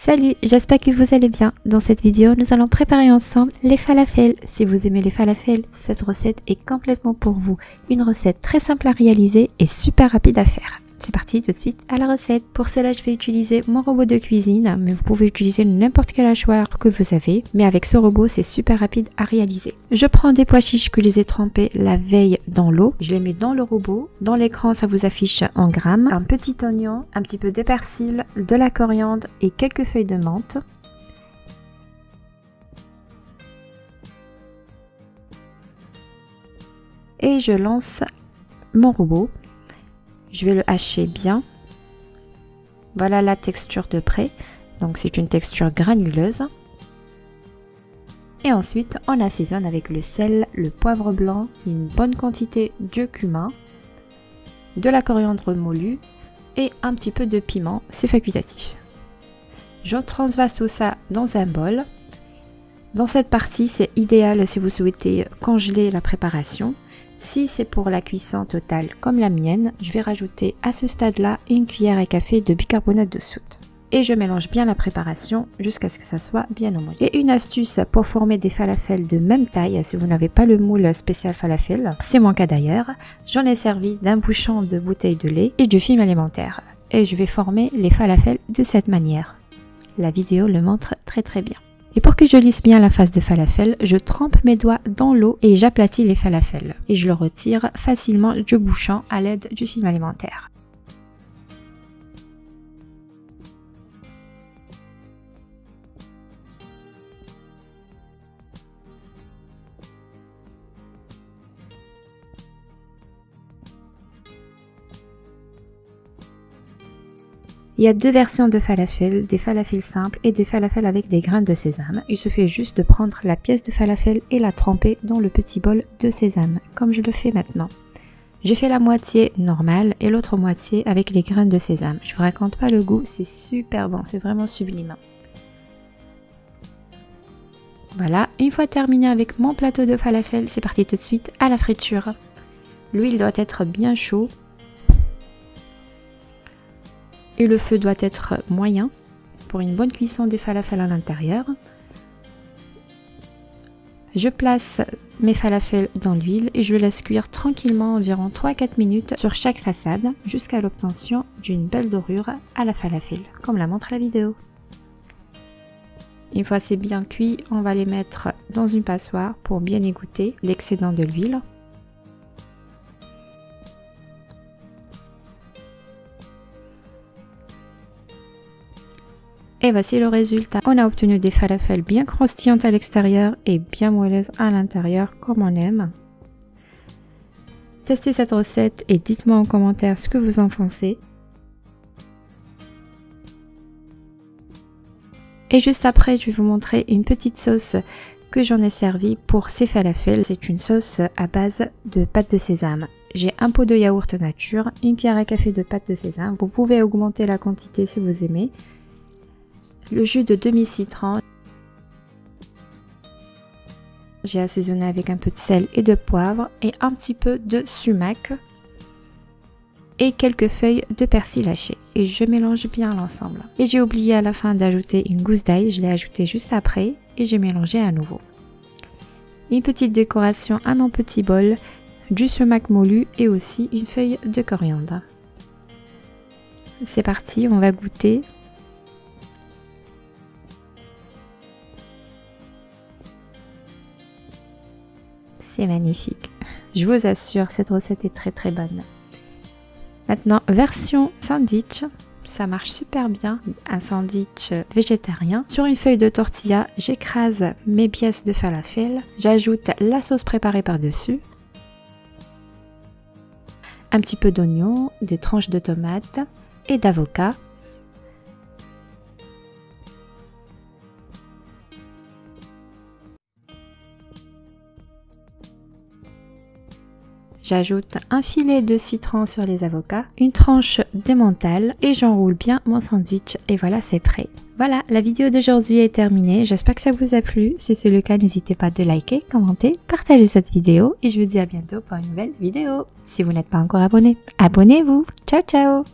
Salut, j'espère que vous allez bien. Dans cette vidéo, nous allons préparer ensemble les falafels. Si vous aimez les falafels, cette recette est complètement pour vous. Une recette très simple à réaliser et super rapide à faire. C'est parti tout de suite à la recette. Pour cela, je vais utiliser mon robot de cuisine, mais vous pouvez utiliser n'importe quel hachoir que vous avez. Mais avec ce robot, c'est super rapide à réaliser. Je prends des pois chiches que je les ai trempés la veille dans l'eau. Je les mets dans le robot. Dans l'écran, ça vous affiche en grammes. Un petit oignon, un petit peu de persil, de la coriandre et quelques feuilles de menthe. Et je lance mon robot. Je vais le hacher bien. Voilà la texture de près. Donc c'est une texture granuleuse. Et ensuite on assaisonne avec le sel, le poivre blanc, une bonne quantité de cumin, de la coriandre moulue et un petit peu de piment, c'est facultatif. Je transvase tout ça dans un bol. Dans cette partie, c'est idéal si vous souhaitez congeler la préparation. Si c'est pour la cuisson totale comme la mienne, je vais rajouter à ce stade-là une cuillère à café de bicarbonate de soude. Et je mélange bien la préparation jusqu'à ce que ça soit bien homogène. Et une astuce pour former des falafels de même taille, si vous n'avez pas le moule spécial falafel, c'est mon cas d'ailleurs, j'en ai servi d'un bouchon de bouteille de lait et du film alimentaire. Et je vais former les falafels de cette manière. La vidéo le montre très bien. Et pour que je lisse bien la face de falafel, je trempe mes doigts dans l'eau et j'aplatis les falafels. Et je le retire facilement du bouchon à l'aide du film alimentaire. Il y a deux versions de falafel, des falafels simples et des falafels avec des graines de sésame. Il suffit juste de prendre la pièce de falafel et la tremper dans le petit bol de sésame, comme je le fais maintenant. J'ai fait la moitié normale et l'autre moitié avec les graines de sésame. Je vous raconte pas le goût, c'est super bon, c'est vraiment sublime. Voilà, une fois terminé avec mon plateau de falafel, c'est parti tout de suite à la friture. L'huile doit être bien chaude. Et le feu doit être moyen pour une bonne cuisson des falafels à l'intérieur. Je place mes falafels dans l'huile et je laisse cuire tranquillement environ 3-4 minutes sur chaque façade jusqu'à l'obtention d'une belle dorure à la falafel, comme la montre la vidéo. Une fois c'est bien cuit, on va les mettre dans une passoire pour bien égoutter l'excédent de l'huile. Et voici le résultat. On a obtenu des falafels bien croustillantes à l'extérieur et bien moelleuses à l'intérieur comme on aime. Testez cette recette et dites-moi en commentaire ce que vous en pensez. Et juste après, je vais vous montrer une petite sauce que j'en ai servi pour ces falafels. C'est une sauce à base de pâte de sésame. J'ai un pot de yaourt nature, une cuillère à café de pâte de sésame. Vous pouvez augmenter la quantité si vous aimez. Le jus de demi-citron. J'ai assaisonné avec un peu de sel et de poivre et un petit peu de sumac et quelques feuilles de persil haché. Et je mélange bien l'ensemble. Et j'ai oublié à la fin d'ajouter une gousse d'ail, je l'ai ajoutée juste après et j'ai mélangé à nouveau. Une petite décoration à mon petit bol, du sumac moulu et aussi une feuille de coriandre. C'est parti, on va goûter. C'est magnifique. Je vous assure, cette recette est très bonne. Maintenant, version sandwich. Ça marche super bien. Un sandwich végétarien. Sur une feuille de tortilla, j'écrase mes pièces de falafel. J'ajoute la sauce préparée par-dessus. Un petit peu d'oignon, des tranches de tomates et d'avocat. J'ajoute un filet de citron sur les avocats, une tranche d'emmental et j'enroule bien mon sandwich et voilà, c'est prêt. Voilà, la vidéo d'aujourd'hui est terminée. J'espère que ça vous a plu. Si c'est le cas, n'hésitez pas de liker, commenter, partager cette vidéo et je vous dis à bientôt pour une nouvelle vidéo. Si vous n'êtes pas encore abonné, abonnez-vous. Ciao ciao.